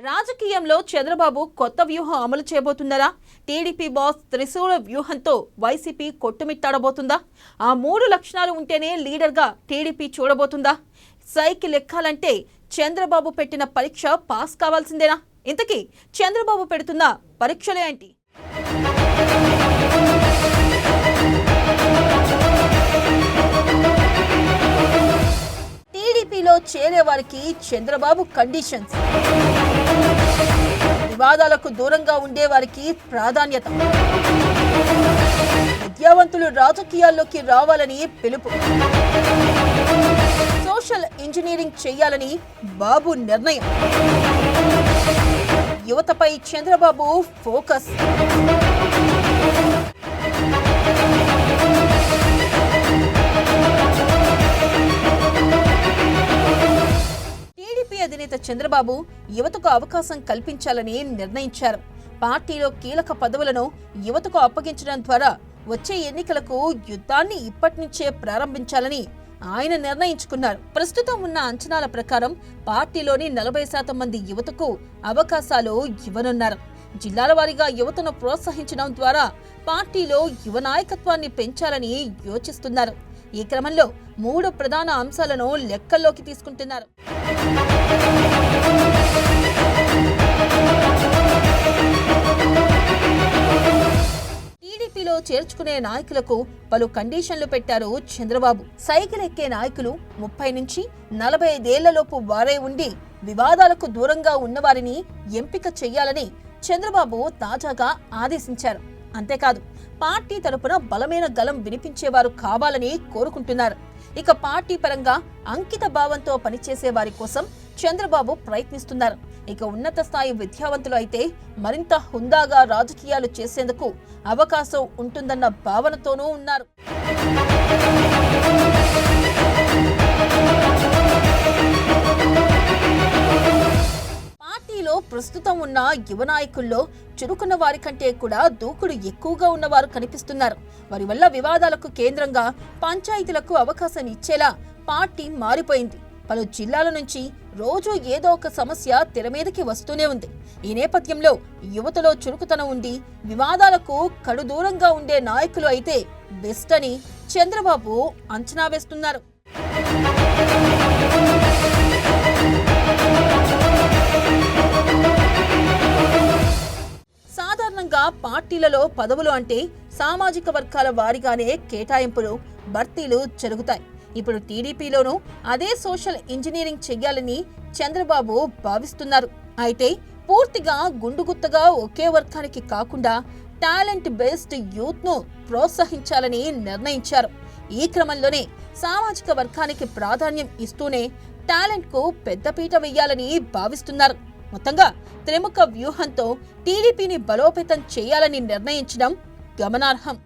రాజకీయంలో చంద్రబాబు కొత్త వ్యూహం అమలు చేయబోతున్నారా? టీడీపీ బాస్ త్రిశూల వ్యూహంతో వైసీపీ కొట్టుమిట్టాడబోతుందా? ఆ 3 లక్షణాలు ఉంటేనే లీడర్గా టీడీపీ చూడబోతుందా? సైకిల్ ఎక్కాలంటే చంద్రబాబు పెట్టిన పరీక్ష పాస్ కావాల్సిందేనా? ఇంతకీ చంద్రబాబు పెడుతున్న పరీక్షలే ఏంటి? టీడీపీలో చేరే వారికి చంద్రబాబు కండిషన్స్. వివాదాలకు దూరంగా ఉండే వారికి ప్రాధాన్యత. విద్యావంతులు రాజకీయాల్లోకి రావాలని పిలుపు. సోషల్ ఇంజనీరింగ్ చేయాలని బాబు నిర్ణయం. యువతపై చంద్రబాబు ఫోకస్. టీడీపీ అధినేత చంద్రబాబు యువతకు అవకాశం కల్పించాలని నిర్ణయించారు. పార్టీలో కీలక పదవులను యువతకు అప్పగించడం ద్వారా వచ్చే ఎన్నికలకు యుద్ధాన్ని ఇప్పటి నుంచే ప్రారంభించాలని ఆయన నిర్ణయించుకున్నారు. ప్రస్తుతం ఉన్న అంచనాల ప్రకారం పార్టీలోని 40% మంది యువతకు అవకాశాలు ఇవ్వనున్నారు. జిల్లాల వారీగా యువతను ప్రోత్సహించడం ద్వారా పార్టీలో యువ నాయకత్వాన్ని పెంచాలని యోచిస్తున్నారు. ఈ క్రమంలో 3 ప్రధాన అంశాలను లెక్కల్లోకి తీసుకుంటున్నారు. టీడీపీలో చేర్చుకునే నాయకులకు పలు కండిషన్లు పెట్టారు చంద్రబాబు. సైకిల్ ఎక్కే నాయకులు 30 నుంచి 45 ఏళ్లలోపు వారే ఉండి వివాదాలకు దూరంగా ఉన్నవారిని ఎంపిక చేయాలని చంద్రబాబు తాజాగా ఆదేశించారు. అంతేకాదు, పార్టీ తరపున బలమైన గళం వినిపించేవారు కావాలని కోరుకుంటున్నారు. ఇక పార్టీ పరంగా అంకిత భావంతో పనిచేసే వారి కోసం చంద్రబాబు ప్రయత్నిస్తున్నారు. ఇక ఉన్నత స్థాయి విద్యావంతులు అయితే మరింత హుందాగా రాజకీయాలు చేసేందుకు అవకాశం ఉంటుందన్న భావనతోనూ ఉన్నారు. పార్టీలో ప్రస్తుతం ఉన్న యువ నాయకుల్లో చురుకున్న వారి కంటే కూడా దూకుడు ఎక్కువగా ఉన్నవారు కనిపిస్తున్నారు. వారి వల్ల వివాదాలకు కేంద్రంగా పంచాయతీలకు అవకాశం ఇచ్చేలా పార్టీ మారిపోయింది. పలు జిల్లాల నుంచి రోజు ఏదో ఒక సమస్య తెర మీదకి వస్తూనే ఉంది. ఈ నేపథ్యంలో యువతలో చురుకుతనం ఉండి వివాదాలకు కడుదూరంగా ఉండే నాయకులు అయితే బెస్ట్ అని చంద్రబాబు అంచనా వేస్తున్నారు. సాధారణంగా పార్టీలలో పదవులు అంటే సామాజిక వర్గాల వారీగానే కేటాయింపులు, భర్తీలు జరుగుతాయి. ఇప్పుడు టీడీపీలోనూ అదే సోషల్ ఇంజనీరింగ్ చెయ్యాలని చంద్రబాబు భావిస్తున్నారు. అయితే పూర్తిగా గుండుగుత్తగా ఒకే వర్గానికి కాకుండా టాలెంట్ బేస్డ్ యూత్ ను ప్రోత్సహించాలని నిర్ణయించారు. ఈ క్రమంలోనే సామాజిక వర్గానికి ప్రాధాన్యం ఇస్తూనే టాలెంట్ కు పెద్దపీట వేయాలని భావిస్తున్నారు. మొత్తంగా త్రిముఖ వ్యూహంతో టీడీపీని బలోపేతం చేయాలని నిర్ణయించడం గమనార్హం.